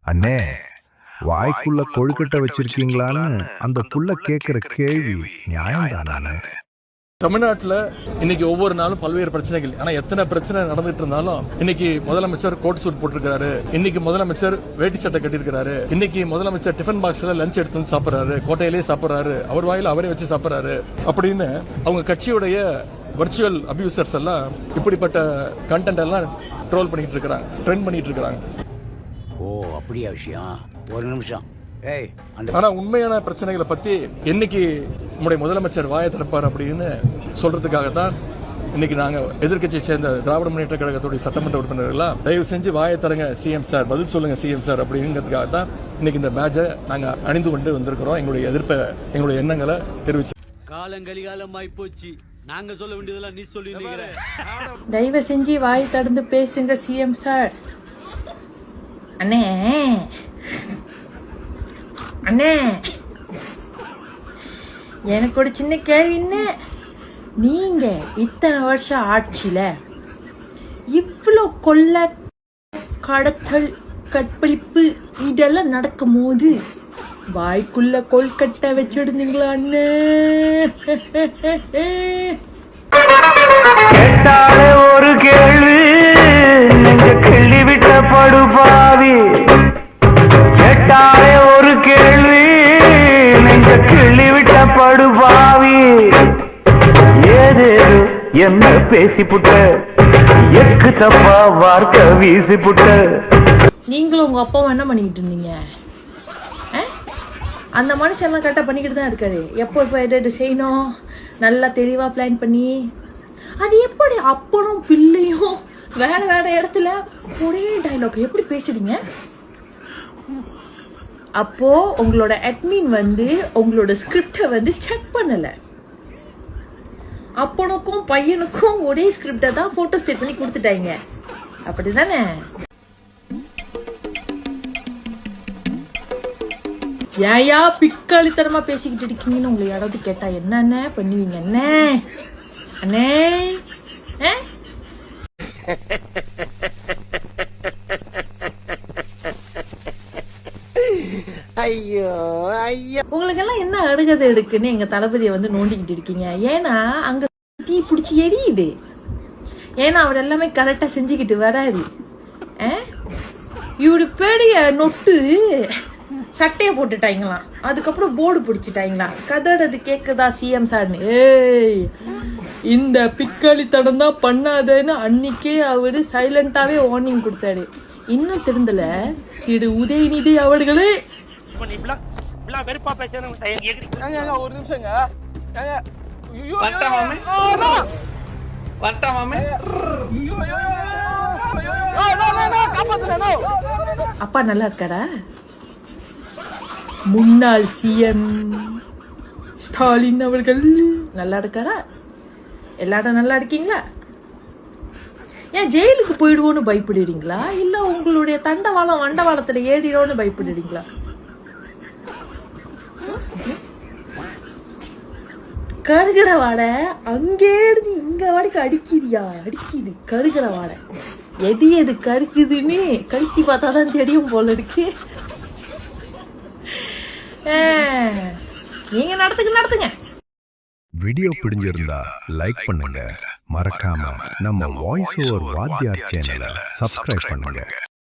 அண்ணே, வாய்க்குள்ள கொழுக்கட்டை வச்சிருக்கீங்களான்னு அந்த புள்ள கேட்கிற கேள்வி நியாயம் தானே? தமிழ்நாட்டில் இன்னைக்கு ஒவ்வொரு நாளும் பல்வேறு பிரச்சனைகள். ஆனா எத்தனை பிரச்சனை நடந்துட்டு இருந்தாலும் இன்னைக்கு முதலமைச்சர் கோட் சூட் போட்டிருக்காரு, இன்னைக்கு முதலமைச்சர் வேட்டி சட்டை கட்டியிருக்காரு, இன்னைக்கு முதலமைச்சர் டிஃபன் பாக்ஸ்ல லஞ்ச் எடுத்து வந்து சாப்பிட்றாரு, கோட்டையிலேயே சாப்பிட்றாரு, அவர் வாயில அவரே வச்சு சாப்பிட்றாரு அப்படின்னு அவங்க கட்சியுடைய வர்ச்சுவல் அபியூசர்ஸ் எல்லாம் இப்படிப்பட்ட கண்டென்ட் எல்லாம் ட்ரோல் பண்ணிட்டு இருக்கிறாங்க, ட்ரெண்ட் பண்ணிட்டு இருக்கிறாங்க. ஓ அப்படியா விஷயம்? ஒரு நிமிஷம். ஆனா உண்மையான பிரச்சனைகளை பத்தி என்னைக்கு நம்முடைய முதலமைச்சர் வாயை திறப்பார் அப்படின்னு சொல்றதுக்காகத்தான் இன்னைக்கு நாங்க எதிர்கட்சியை சேர்ந்த திராவிட முன்னேற்ற கழகத்துடைய சட்டமன்ற உறுப்பினர்கள்லாம் தயவு செஞ்சு வாயை தரங்க சிஎம் சார், பதில் சொல்லுங்க சிஎம் சார் அப்படிங்கிறதுக்காகத்தான் இன்னைக்கு இந்த பேட்சை நாங்க அணிந்து கொண்டு வந்திருக்கிறோம். எங்களுடைய எதிர்ப்பை, எங்களுடைய எண்ணங்களை தெரிவிச்சு. காலங்கலிகாலமாய் போச்சு, நாங்க சொல்ல வேண்டியதெல்லாம் நீ சொல்லி. தயவு செஞ்சு வாய் தடந்து பேசுங்க சிஎம் சார். அண்ணே அண்ணே, எனக்கு ஒரு சின்ன கேள்வின்னு, நீங்க இத்தனை வருஷம் ஆட்சியில இவ்வளோ கொள்ளை, கடத்தல், கற்பழிப்பு இதெல்லாம் நடக்கும் போது வாய்க்குள்ள கொல்கட்டை வச்சிருந்தீங்களா அண்ணே? கேட்டாலே ஒரு கேள்வி, நெஞ்ச கிள்ளி விட்ட படுபாவி. கேட்டாலே ஒரு கேள்வி, நெஞ்ச கிள்ளி விட்ட படுபாவி. ஏதேது என்ன பேசிப்புட்ட, எக்கு தப்பா வார்த்தை வீசிப்புட்ட. நீங்களும் உங்க அப்பாவும் என்ன பண்ணிக்கிட்டு இருந்தீங்க? அந்த மனுஷன் எல்லாம் கரெக்டாக பண்ணிக்கிட்டு தான் இருக்காரு. எப்போ எது செய்யணும் நல்லா தெளிவாக பிளான் பண்ணி, அது எப்படி அப்பனும் பிள்ளையும் வேற வேற இடத்துல ஒரே டைலாக் எப்படி பேசுறீங்க? அப்போ உங்களோட அட்மின் உங்களோட ஸ்கிரிப்டை செக் பண்ணல. அப்பனுக்கும் பையனுக்கும் ஒரே ஸ்கிரிப்டை தான் போட்டோ ஸ்டேட் பண்ணி கொடுத்துட்டாங்க, அப்படிதானே? ஏயா பிக்காளித்தனமா பேசிக்கிட்டு இருக்கீங்கன்னு உங்களை யாராவது கேட்டா என்னென்ன பண்ணுவீங்க? என்ன அண்ணே? ஐயோ ஐயோ, உங்களுக்கு எல்லாம் என்ன அருகதை எடுக்குன்னு எங்க தளபதியை நோண்டிக்கிட்டு இருக்கீங்க. ஏன்னா அங்க தீ பிடிச்சி எரியுது. ஏன்னா அவர் எல்லாமே கரெக்டா செஞ்சுக்கிட்டு வராரு. இவரு பெரிய நொட்டு சட்டையை போட்டுட்டாங்களாம், அதுக்கப்புறம் போர்டு பிடிச்சிட்டாங்களாம். கதறது கேக்குதா சிஎம் சார்னு? ஏய், இந்த பிக்காளித்தனம் தான் பண்ணாதேன்னு அன்னைக்கே அவரு சைலண்டாவே வார்னிங் கொடுத்தாரு. இன்னும் திருந்தல திரு உதயநிதி அவர்களே. ஒரு நிமிஷங்க, அப்பா நல்லா இருக்காரா? முன்னாள் சிஎம் ஸ்டாலின் அவர்கள் நல்லா இருக்காரா? எல்லாரும் நல்லா இருக்கீங்களா? ஏன் ஜெயிலுக்கு போயிடுவோன்னு பயப்படுறீங்களா, இல்ல உங்களுடைய தண்டவாளம் வண்டவாளத்துல ஏறிடுவோன்னு பயப்படுறீங்களா? கருகிற வாடை அங்கே இருந்து இங்க வரைக்கும் அடிக்குதியா? அடிக்குது கருகிற வாடை. எது எது கருக்குதுன்னு கழட்டி பார்த்தாதான் தெரியும் போல இருக்கு. நீங்க நடத்துங்க. வீடியோ பிடிச்சிருந்தா லைக் பண்ணுங்க, மறக்காம நம்ம வாய்ஸ் ஓவர் வாத்தியார் சேனலை சப்ஸ்கிரைப் பண்ணுங்க.